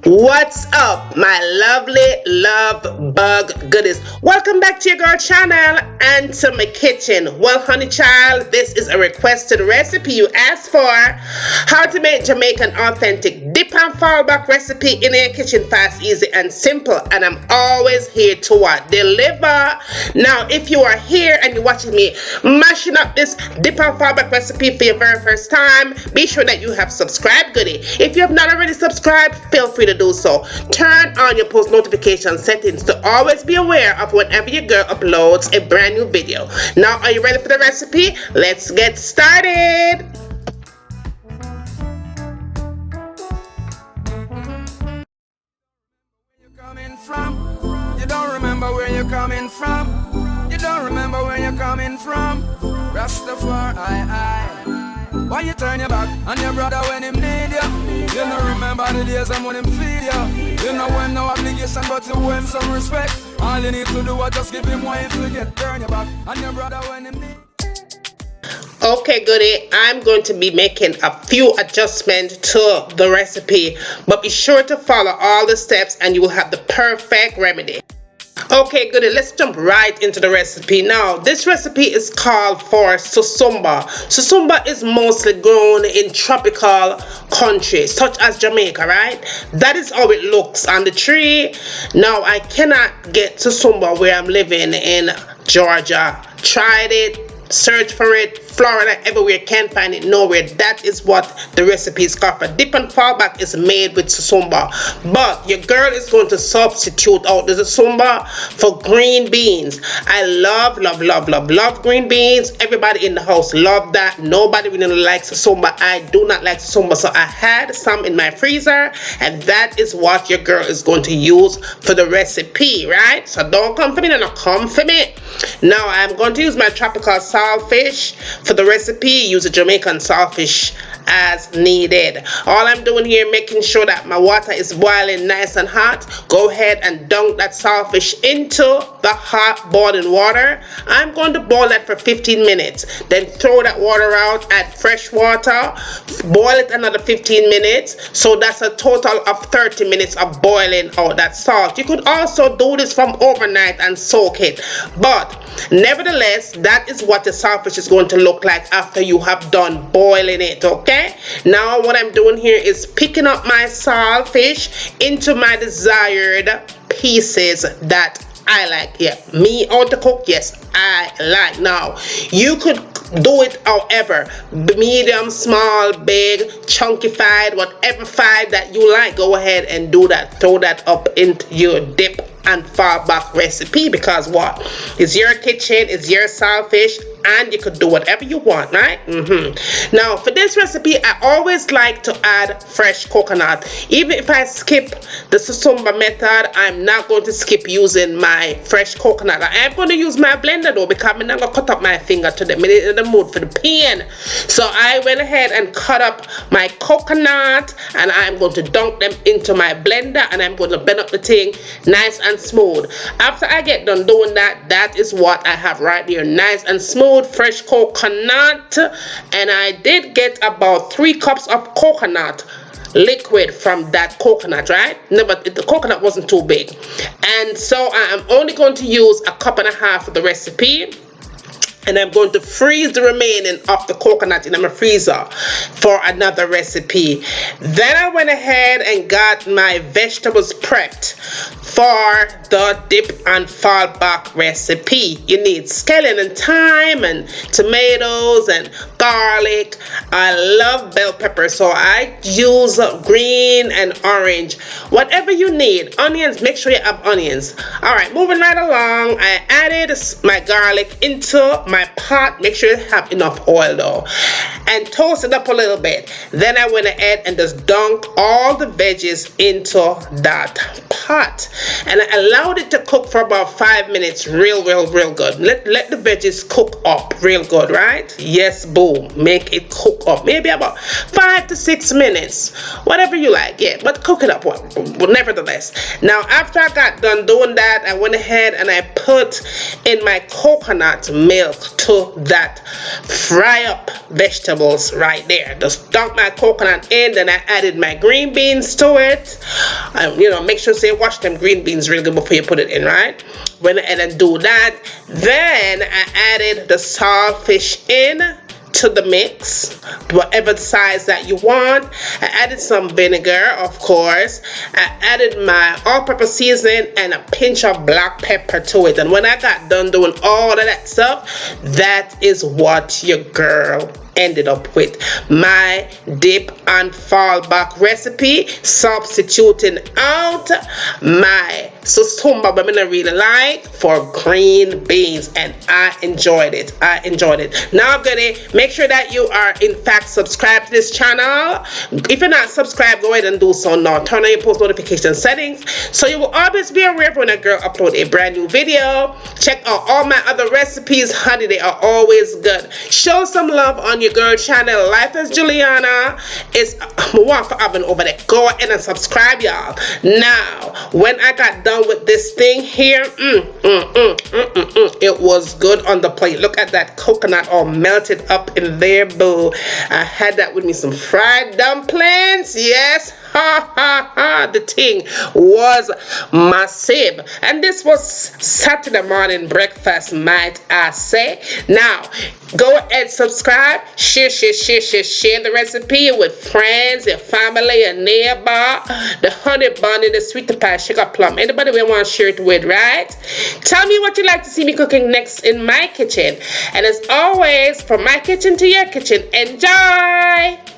What's up, my lovely love bug goodies? Welcome back to your girl channel and to my kitchen. Well, honey child, this is a requested recipe you asked for. How to make Jamaican authentic dip and fallback recipe in your kitchen, fast, easy, and simple. And I'm always here to what? Deliver. Now, if you are here and you're watching me mashing up this dip and fallback recipe for your very first time, be sure that you have subscribed, goodie. If you have not already subscribed, feel free to do so. Turn on your post notification settings to always be aware of whenever your girl uploads a brand new video. Now, are you ready for the recipe? Let's get started. Coming from, you don't remember where you're coming from. You don't remember where you're coming from. Rastafari, why you turn your back on your brother when him need you? You don't remember the days and when him feed you. You know when no obligation but to owe him some respect. All you need to do is just give him what you get. Turn your back on your brother when him need. Okay, goodie, I'm going to be making a few adjustments to the recipe, but be sure to follow all the steps and you will have the perfect remedy. Okay, goodie, let's jump right into the recipe. Now, this recipe is called for susumba. Susumba is mostly grown in tropical countries such as Jamaica, right? That is how it looks on the tree. Now, I cannot get susumba where I'm living in Georgia. Tried it, search for it, Florida, everywhere, can't find it nowhere. That is what the recipe is called for. Dip and fallback is made with susumba, but your girl is going to substitute out the susumba for green beans. I love green beans. Everybody in the house love that. Nobody really likes susumba. I do not like susumba, so I had some in my freezer, and that is what your girl is going to use for the recipe, right? So don't come for me, no, come for me. Now I'm going to use my tropical saltfish for the recipe. Use a Jamaican saltfish as needed. All I'm doing here, making sure that my water is boiling nice and hot. Go ahead and dunk that saltfish into the hot boiling water. I'm going to boil that for 15 minutes. Then throw that water out, add fresh water, boil it another 15 minutes. So that's a total of 30 minutes of boiling out that salt. You could also do this from overnight and soak it. But nevertheless, that is what the saltfish is going to look like after you have done boiling it, okay? Now what I'm doing here is picking up my saltfish into my desired pieces that I like. Yeah, me out to cook, yes, I like. Now you could do it however, medium, small, big, chunkified, whatever fied that you like. Go ahead and do that. Throw that up into your dip and fallback recipe, because what? It's your kitchen, it's your saltfish, and you could do whatever you want, right? Now for this recipe, I always like to add fresh coconut. Even if I skip the susumba method, I'm not going to skip using my fresh coconut. I am going to use my blender though, because I'm not going to cut up my finger to them. I'm in the mood for the pain. So I went ahead and cut up my coconut, and I'm going to dunk them into my blender, and I'm going to blend up the thing nice and smooth. After I get done doing that, that is what I have right here, nice and smooth, fresh coconut. And I did get about 3 cups of coconut liquid from that coconut, right? No, but the coconut wasn't too big, and so I am only going to use 1.5 cups for the recipe. And I'm going to freeze the remaining of the coconut in my freezer for another recipe. Then I went ahead and got my vegetables prepped for the dip and fallback recipe. You need scallion and thyme and tomatoes and garlic. I love bell pepper, so I use green and orange. Whatever you need. Onions, make sure you have onions. Alright, moving right along, I added my garlic into my pot. Make sure you have enough oil though, and toast it up a little bit. Then I went ahead and just dunked all the veggies into that pot. and I allowed it to cook for about 5 minutes. Real good. Let the veggies cook up real good, right? Yes, boom. Make it cook up. Maybe about 5 to 6 minutes. Whatever you like, yeah. But cook it up, well, nevertheless. Now, after I got done doing that, I went ahead and I put in my coconut milk to that fry up vegetables right there. Just dunk my coconut in, then I added my green beans to it. Make sure to wash them green beans real good before you put it in, right? Went ahead and do that. Then I added the saltfish in to the mix, whatever size that you want. I added some vinegar, of course. I added my all-purpose seasoning and a pinch of black pepper to it. And when I got done doing all of that stuff, that is what your girl ended up with. My dip and fallback recipe, substituting out my susumba, but I don't really like, for green beans, and I enjoyed it. Now I'm gonna make sure that you are in fact subscribed to this channel. If you're not subscribed, go ahead and do so now. Turn on your post notification settings so you will always be aware when a girl upload a brand new video. Check out all my other recipes, honey, they are always good. Show some love on your girl channel, Life as Juliana. It's one for oven over there. Go ahead and subscribe, y'all. Now, when I got done with this thing here, it was good on the plate. Look at that coconut all melted up in there, boo. I had that with me some fried dumplings. Yes, the thing was massive. And this was Saturday morning breakfast, might I say. Now, go ahead, subscribe, share the recipe with friends, your family, your neighbor, the honey bun and the sweet pie, sugar plum, anybody we want to share it with, right? Tell me what you'd like to see me cooking next in my kitchen. And as always, from my kitchen to your kitchen, enjoy!